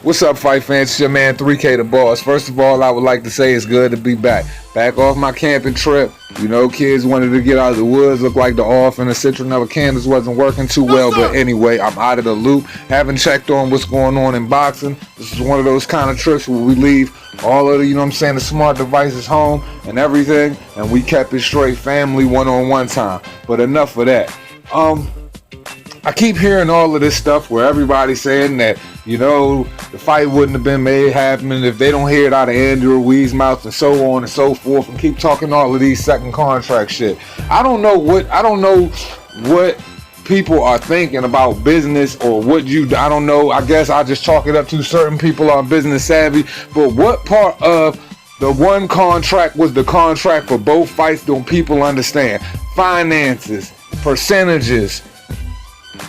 What's up, fight fans? It's your man 3K the Boss. First of all, I would like to say it's good to be back. Back off my camping trip. You know, kids wanted to get out of the woods. Looked like the off and the citronella candles wasn't working too well. But anyway, I'm out of the loop. Haven't checked on what's going on in boxing. This is one of those kind of trips where we leave all of the, the smart devices home and everything. And we kept it straight family one-on-one time. But enough of that. I keep hearing all of this stuff where everybody's saying that, the fight wouldn't have been made happen if they don't hear it out of Andy Ruiz's mouth and so on and so forth, and keep talking all of these second contract shit. I don't know what people are thinking about business or I don't know. I guess I just chalk it up to certain people are business savvy. But what part of the one contract was the contract for both fights don't people understand? Finances, percentages,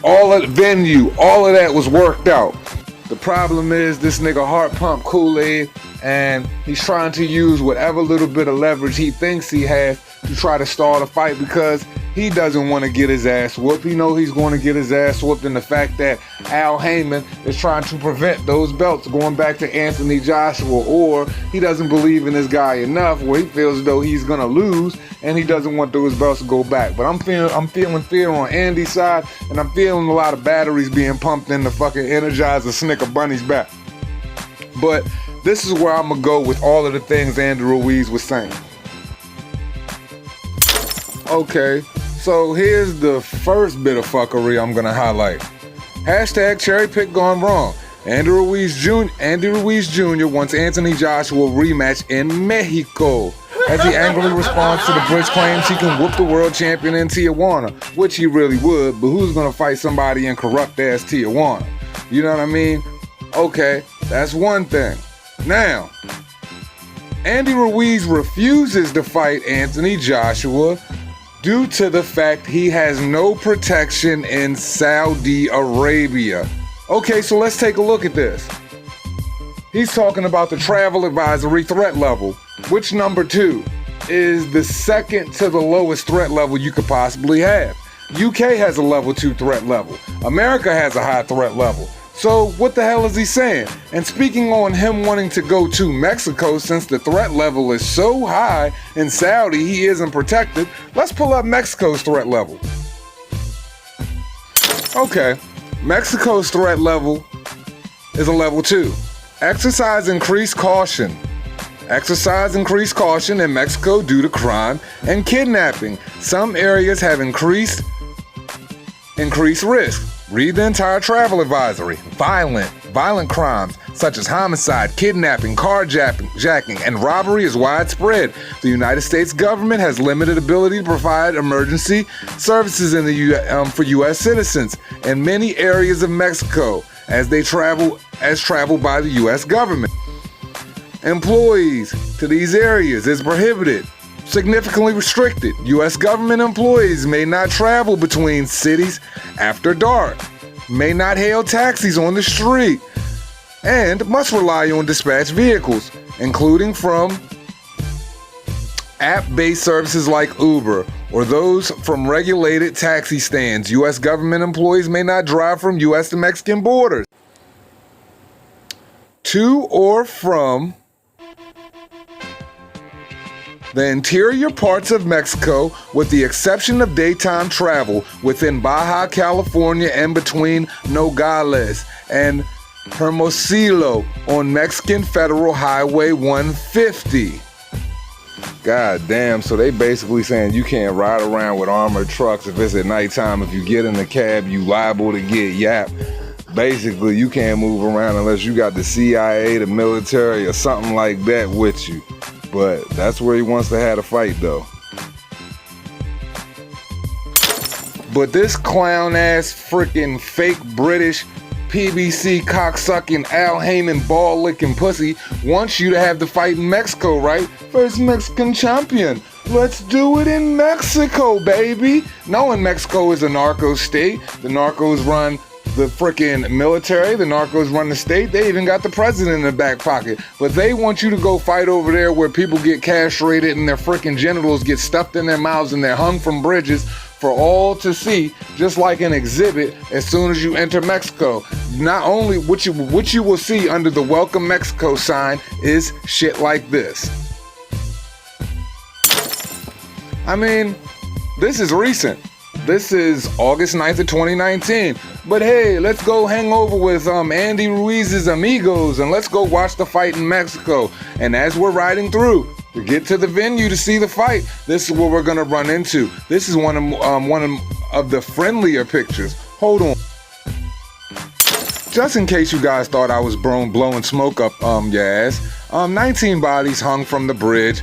all of the venue, all of that was worked out. The problem is this nigga heart pump Kool-Aid, and he's trying to use whatever little bit of leverage he thinks he has to try to stall the fight because he doesn't want to get his ass whooped. He knows he's going to get his ass whooped, and the fact that Al Heyman is trying to prevent those belts going back to Anthony Joshua, or he doesn't believe in this guy enough where he feels as though he's going to lose and he doesn't want those belts to go back. But I'm feeling fear on Andy's side, and I'm feeling a lot of batteries being pumped in the fucking Energizer Snicker Bunny's back. But this is where I'm going to go with all of the things Andy Ruiz was saying. Okay, so here's the first bit of fuckery I'm gonna highlight. Hashtag cherry pick gone wrong. Andy Ruiz Jr. wants Anthony Joshua rematch in Mexico as he angrily responds to the Brits' claims he can whoop the world champion in Tijuana, which he really would, but who's gonna fight somebody in corrupt ass Tijuana? You know what I mean? Okay, that's one thing. Now, Andy Ruiz refuses to fight Anthony Joshua due to the fact he has no protection in Saudi Arabia. Okay, so let's take a look at this. He's talking about the travel advisory threat level, which number 2 is the second to the lowest threat level you could possibly have. UK has a level 2 threat level. America has a high threat level. So what the hell is he saying? And speaking on him wanting to go to Mexico, since the threat level is so high in Saudi he isn't protected, let's pull up Mexico's threat level. Okay, Mexico's threat level is a level 2. Exercise increased caution. Exercise increased caution in Mexico due to crime and kidnapping. Some areas have increased risk. Read the entire travel advisory. Violent crimes such as homicide, kidnapping, carjacking, and robbery is widespread. The United States government has limited ability to provide emergency services for U.S. citizens in many areas of Mexico as traveled by the U.S. government. Employees to these areas is prohibited. Significantly restricted. U.S. government employees may not travel between cities after dark, may not hail taxis on the street, and must rely on dispatch vehicles, including from app-based services like Uber or those from regulated taxi stands. U.S. government employees may not drive from U.S. to Mexican borders to or from the interior parts of Mexico, with the exception of daytime travel within Baja California and between Nogales and Hermosillo on Mexican Federal Highway 150. God damn, so they basically saying you can't ride around with armored trucks if it's at nighttime. If you get in the cab, you liable to get yapped. Basically, you can't move around unless you got the CIA, the military, or something like that with you. But that's where he wants to have a fight, though. But this clown-ass freaking fake British PBC cocksucking Al Heyman ball-licking pussy wants you to have the fight in Mexico, right? First Mexican champion. Let's do it in Mexico, baby. Knowing Mexico is a narco state. The narcos run the freaking military, the narcos run the state. They even got the president in the back pocket. But they want you to go fight over there where people get castrated and their freaking genitals get stuffed in their mouths and they're hung from bridges for all to see, just like an exhibit as soon as you enter Mexico. Not only what you will see under the Welcome Mexico sign is shit like this. I mean, this is recent. This is August 9th of 2019. But hey, let's go hang over with Andy Ruiz's amigos and let's go watch the fight in Mexico. And as we're riding through to get to the venue to see the fight, this is what we're gonna run into. This is one of the friendlier pictures. Hold on. Just in case you guys thought I was blowing smoke up your ass, 19 bodies hung from the bridge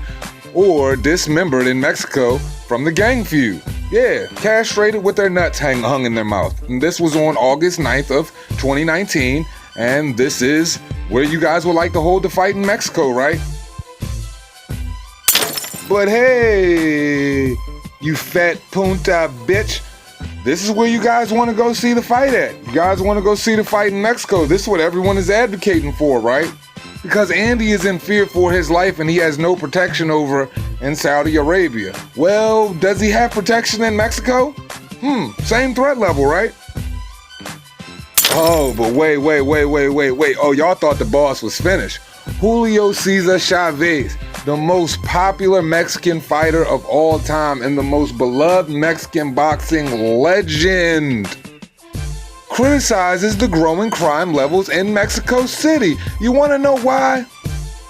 or dismembered in Mexico from the gang feud. Yeah, castrated with their nuts hung in their mouth. And this was on August 9th of 2019, and this is where you guys would like to hold the fight in Mexico, right? But hey, you fat punta bitch, this is where you guys want to go see the fight at. You guys want to go see the fight in Mexico. This is what everyone is advocating for, right? Because Andy is in fear for his life and he has no protection over in Saudi Arabia. Well, does he have protection in Mexico? Same threat level, right? Oh, but wait. Oh, y'all thought the boss was finished. Julio Cesar Chavez, the most popular Mexican fighter of all time and the most beloved Mexican boxing legend, criticizes the growing crime levels in Mexico City. You want to know why?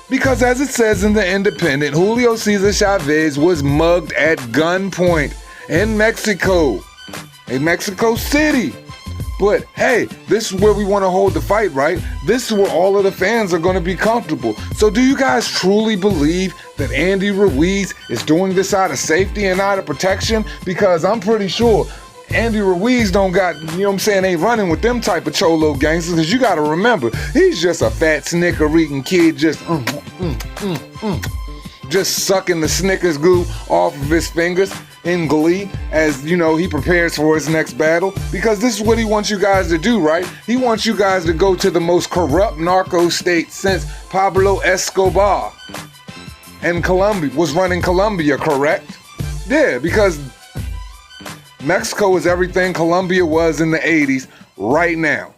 Because as it says in the Independent, Julio Cesar Chavez was mugged at gunpoint in Mexico City. But hey, this is where we want to hold the fight, right? This is where all of the fans are going to be comfortable. So do you guys truly believe that Andy Ruiz is doing this out of safety and out of protection? Because I'm pretty sure Andy Ruiz don't got, you know what I'm saying, ain't running with them type of cholo gangsters. Because you got to remember, he's just a fat snicker-eating kid just sucking the Snickers goo off of his fingers in glee as, you know, he prepares for his next battle. Because this is what he wants you guys to do, right? He wants you guys to go to the most corrupt narco state since Pablo Escobar and Colombia was running Colombia, correct? Yeah, because Mexico is everything Colombia was in the 80s right now.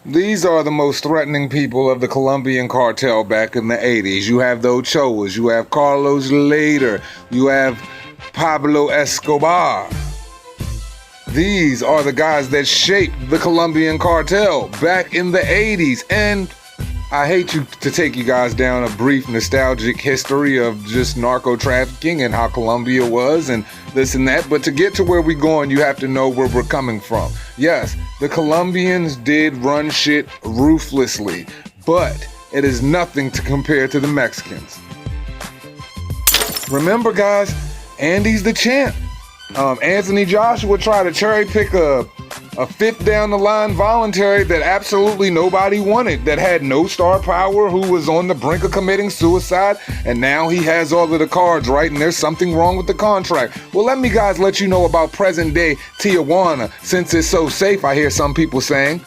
These are the most threatening people of the Colombian cartel back in the 80s. You have the Ochoas, you have Carlos Later, you have Pablo Escobar. These are the guys that shaped the Colombian cartel back in the 80s. And I hate to take you guys down a brief nostalgic history of just narco trafficking and how Colombia was and this and that, but to get to where we're going, you have to know where we're coming from. Yes, the Colombians did run shit ruthlessly, but it is nothing to compare to the Mexicans. Remember, guys, Andy's the champ. Anthony Joshua tried to cherry pick a fifth down the line voluntary that absolutely nobody wanted, that had no star power, who was on the brink of committing suicide, and now he has all of the cards, right? And there's something wrong with the contract. Well, let you know about present day Tijuana, since it's so safe, I hear some people saying.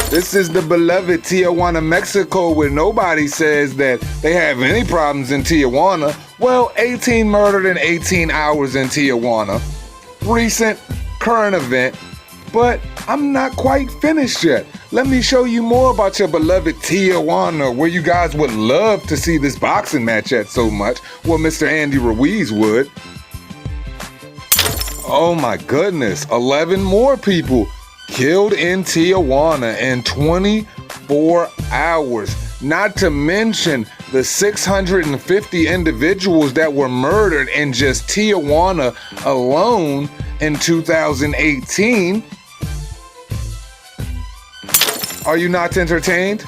This is the beloved Tijuana, Mexico, where nobody says that they have any problems in Tijuana. Well, 18 murdered in 18 hours in Tijuana. Recent current event, but I'm not quite finished yet. Let me show you more about your beloved Tijuana, where you guys would love to see this boxing match at so much. Well, Mr. Andy Ruiz would. Oh my goodness, 11 more people killed in Tijuana in 24 hours. Not to mention the 650 individuals that were murdered in just Tijuana alone in 2018. Are you not entertained?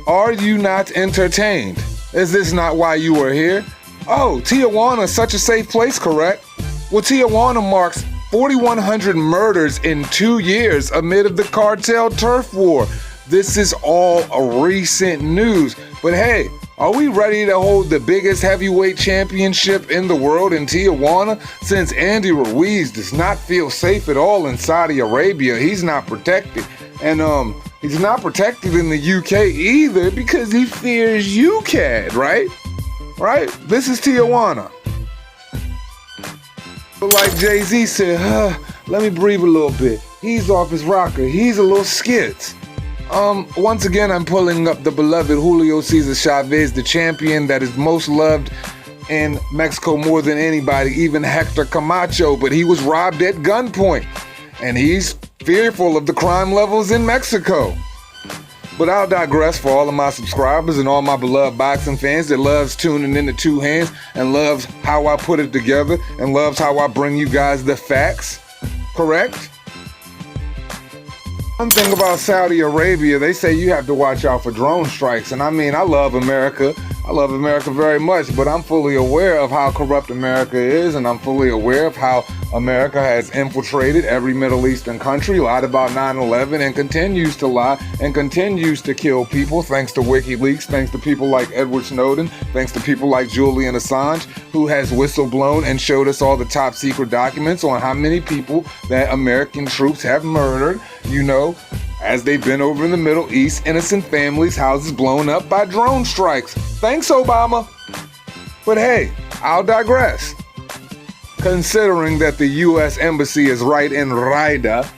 Are you not entertained? Is this not why you are here? Oh, Tijuana is such a safe place, correct? Well, Tijuana marks 4,100 murders in 2 years amid the cartel turf war. This is all recent news. But hey, are we ready to hold the biggest heavyweight championship in the world in Tijuana? Since Andy Ruiz does not feel safe at all in Saudi Arabia, he's not protected. And he's not protected in the UK either because he fears UCAD, right? Right? This is Tijuana. But like Jay-Z said, let me breathe a little bit. He's off his rocker. He's a little skits. Once again, I'm pulling up the beloved Julio Cesar Chavez, the champion that is most loved in Mexico more than anybody, even Hector Camacho, but he was robbed at gunpoint, and he's fearful of the crime levels in Mexico. But I'll digress for all of my subscribers and all my beloved boxing fans that loves tuning into Two Hands and loves how I put it together and loves how I bring you guys the facts. Correct? One thing about Saudi Arabia, they say you have to watch out for drone strikes. And I mean, I love America. I love America very much, but I'm fully aware of how corrupt America is, and I'm fully aware of how America has infiltrated every Middle Eastern country, lied about 9/11, and continues to lie and continues to kill people thanks to WikiLeaks, thanks to people like Edward Snowden, thanks to people like Julian Assange, who has whistleblown and showed us all the top secret documents on how many people that American troops have murdered, as they've been over in the Middle East, innocent families, houses blown up by drone strikes. Thanks, Obama. But hey, I'll digress. Considering that the U.S. Embassy is right in Riyadh,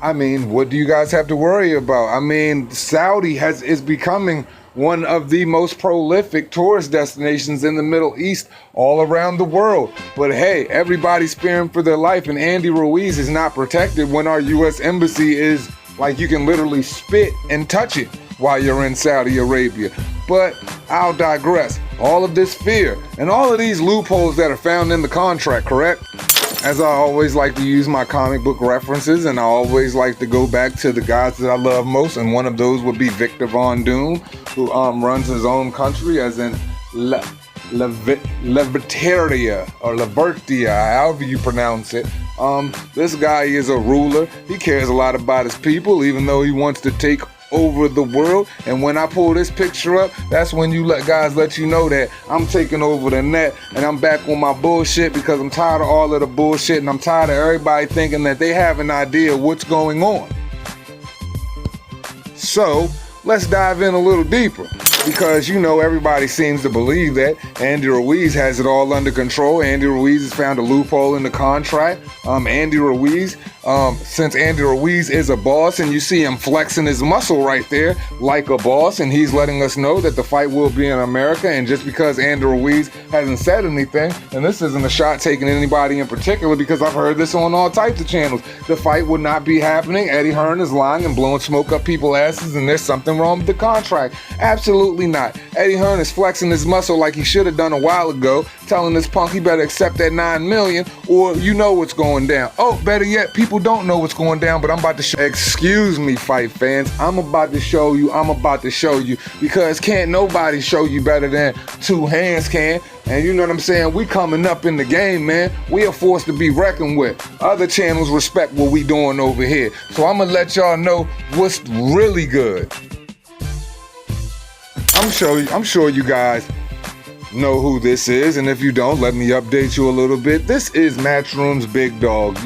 I mean, what do you guys have to worry about? I mean, Saudi is becoming one of the most prolific tourist destinations in the Middle East all around the world. But hey, everybody's fearing for their life, and Andy Ruiz is not protected when our U.S. Embassy is like you can literally spit and touch it while you're in Saudi Arabia. But I'll digress. All of this fear and all of these loopholes that are found in the contract, correct? As I always like to use my comic book references, and I always like to go back to the guys that I love most, and one of those would be Victor Von Doom, who runs his own country, as in Levertia or Levertia, however you pronounce it. This guy is a ruler. He cares a lot about his people, even though he wants to take over the world. And when I pull this picture up, that's when guys let you know that I'm taking over the net and I'm back on my bullshit, because I'm tired of all of the bullshit, and I'm tired of everybody thinking that they have an idea what's going on. So let's dive in a little deeper, because everybody seems to believe that Andy Ruiz has it all under control. Andy Ruiz has found a loophole in the contract. Since Andy Ruiz is a boss, and you see him flexing his muscle right there like a boss, and he's letting us know that the fight will be in America. And just because Andy Ruiz hasn't said anything, and this isn't a shot taking anybody in particular, because I've heard this on all types of channels, the fight would not be happening. Eddie Hearn is lying and blowing smoke up people's asses, and there's something wrong with the contract. Absolutely not. Eddie Hearn is flexing his muscle like he should have done a while ago, telling this punk he better accept that $9 million, or what's going down. Oh, better yet, people don't know what's going down, but I'm about to show. Excuse me, fight fans. I'm about to show you, because can't nobody show you better than Two Hands can. And you know what I'm saying? We coming up in the game, man. We are forced to be reckoned with. Other channels respect what we doing over here. So I'm gonna let y'all know what's really good. I'm sure you guys know who this is, and if you don't, let me update you a little bit. This is Matchroom's big dog.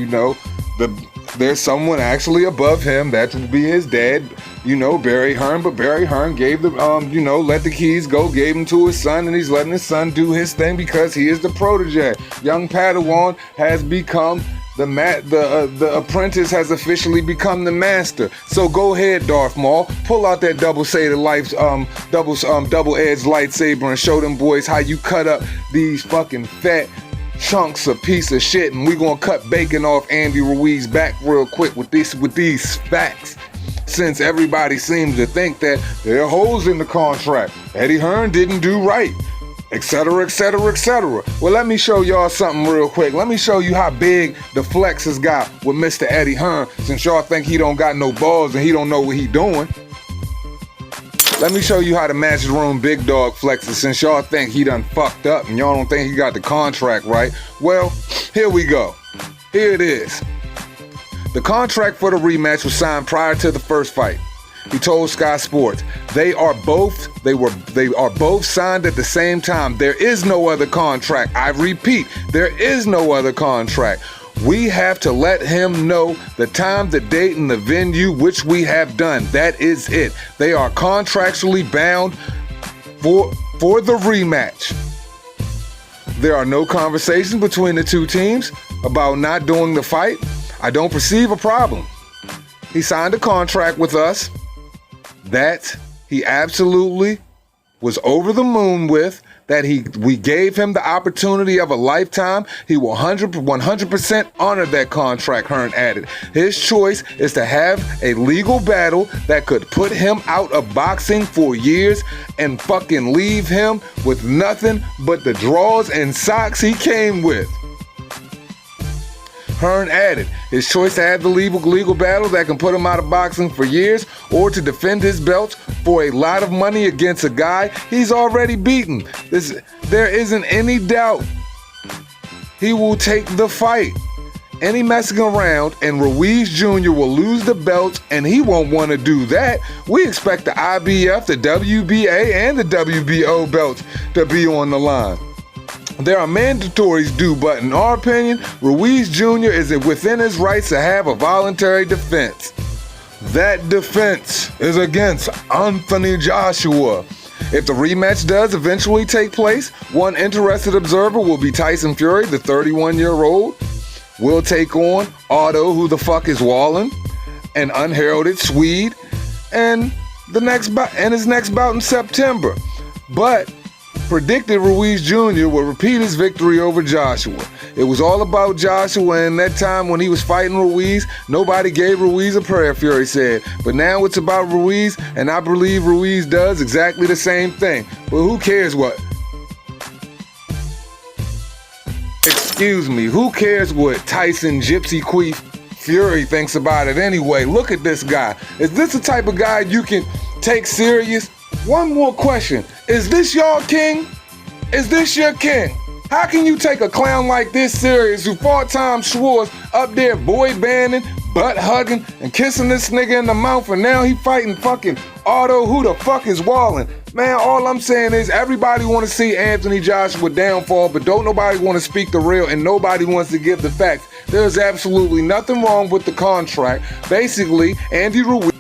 There's someone actually above him. That would be his dad, Barry Hearn. But Barry Hearn gave let the keys go, gave them to his son, and he's letting his son do his thing because he is the protege. Young Padawan has become the apprentice, has officially become the master. So go ahead, Darth Maul, pull out that double-edged lightsaber and show them boys how you cut up these fucking fat chunks of piece of shit. And we gonna cut bacon off Andy Ruiz back real quick with these facts, since everybody seems to think that there are holes in the contract. Eddie Hearn didn't do right, etc., etc., etc. Well, let me show y'all something real quick. Let me show you how big the flex has got with Mr. Eddie Hearn, since y'all think he don't got no balls and he don't know what he doing. Let me show you how the Matchroom big dog flexes, since y'all think he done fucked up and y'all don't think he got the contract right. Well, here we go. Here it is. The contract for the rematch was signed prior to the first fight. He told Sky Sports, they are both signed at the same time. There is no other contract. I repeat, there is no other contract. We have to let him know the time, the date, and the venue, which we have done. That is it. They are contractually bound for the rematch. there are no conversations between the two teams about not doing the fight, I don't perceive a problem. He signed a contract with us that he absolutely was over the moon with, that we gave him the opportunity of a lifetime. He will 100% honor that contract, Hearn added. His choice is to have a legal battle that could put him out of boxing for years and fucking leave him with nothing but the drawers and socks he came with. Hearn added, his choice to have the legal battle that can put him out of boxing for years, or to defend his belt for a lot of money against a guy he's already beaten. There isn't any doubt he will take the fight. Any messing around and Ruiz Jr. will lose the belt, and he won't want to do that. We expect the IBF, the WBA, and the WBO belts to be on the line. There are mandatories due, but in our opinion, Ruiz Jr. is within his rights to have a voluntary defense. That defense is against Anthony Joshua. If the rematch does eventually take place, one interested observer will be Tyson Fury, the 31-year-old, will take on Otto, who the fuck is Wallen, an unheralded Swede, and his next bout in September. But predicted Ruiz Jr. will repeat his victory over Joshua. It was all about Joshua, and that time when he was fighting Ruiz, nobody gave Ruiz a prayer, Fury said. But now it's about Ruiz, and I believe Ruiz does exactly the same thing. But who cares what? Who cares what Tyson Gypsy Queef Fury thinks about it anyway? Look at this guy. Is this the type of guy you can take serious? One more question. Is this your king? Is this your king? How can you take a clown like this serious who 4 times Schwartz up there boy banding, butt hugging, and kissing this nigga in the mouth, and now he fighting fucking Otto, who the fuck is Wallen? Man, all I'm saying is everybody want to see Anthony Joshua downfall, but don't nobody want to speak the real, and nobody wants to give the facts. There's absolutely nothing wrong with the contract. Basically, Andy Ruiz.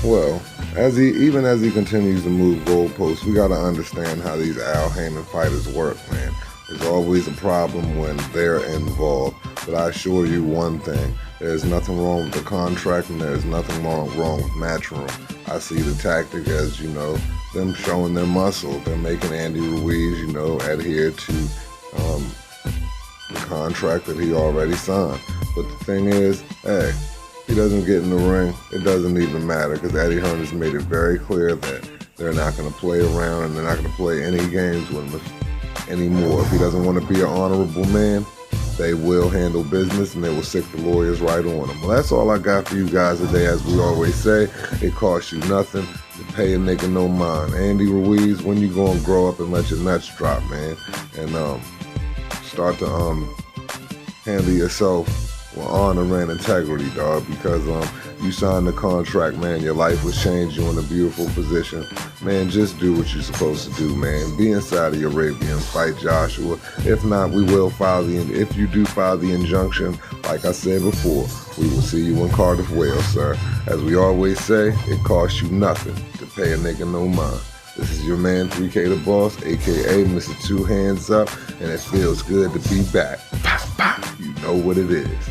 Well, even as he continues to move goalposts, we got to understand how these Al Heyman fighters work, man. There's always a problem when they're involved. But I assure you one thing, there's nothing wrong with the contract, and there's nothing wrong with Matchroom. I see the tactic as, them showing their muscle. They're making Andy Ruiz, adhere to the contract that he already signed. But the thing is, hey, he doesn't get in the ring, it doesn't even matter, because Eddie Hearn has made it very clear that they're not going to play around, and they're not going to play any games with him anymore. If he doesn't want to be an honorable man, they will handle business, and they will sick the lawyers right on him. Well, that's all I got for you guys today. As we always say, it costs you nothing to pay a nigga no mind. Andy Ruiz, when you gonna grow up and let your nuts drop, man? And start to handle yourself with honor and integrity, dog, because you signed the contract, man. Your life was changed. You're in a beautiful position. Man, just do what you're supposed to do, man. Be in Saudi Arabia and fight Joshua. If not, we will if you do file the injunction, like I said before, we will see you in Cardiff, Wales, sir. As we always say, it costs you nothing to pay a nigga no mind. This is your man, 3K the Boss, a.k.a. Mr. Two Hands Up, and it feels good to be back. Pow, pow. You know what it is.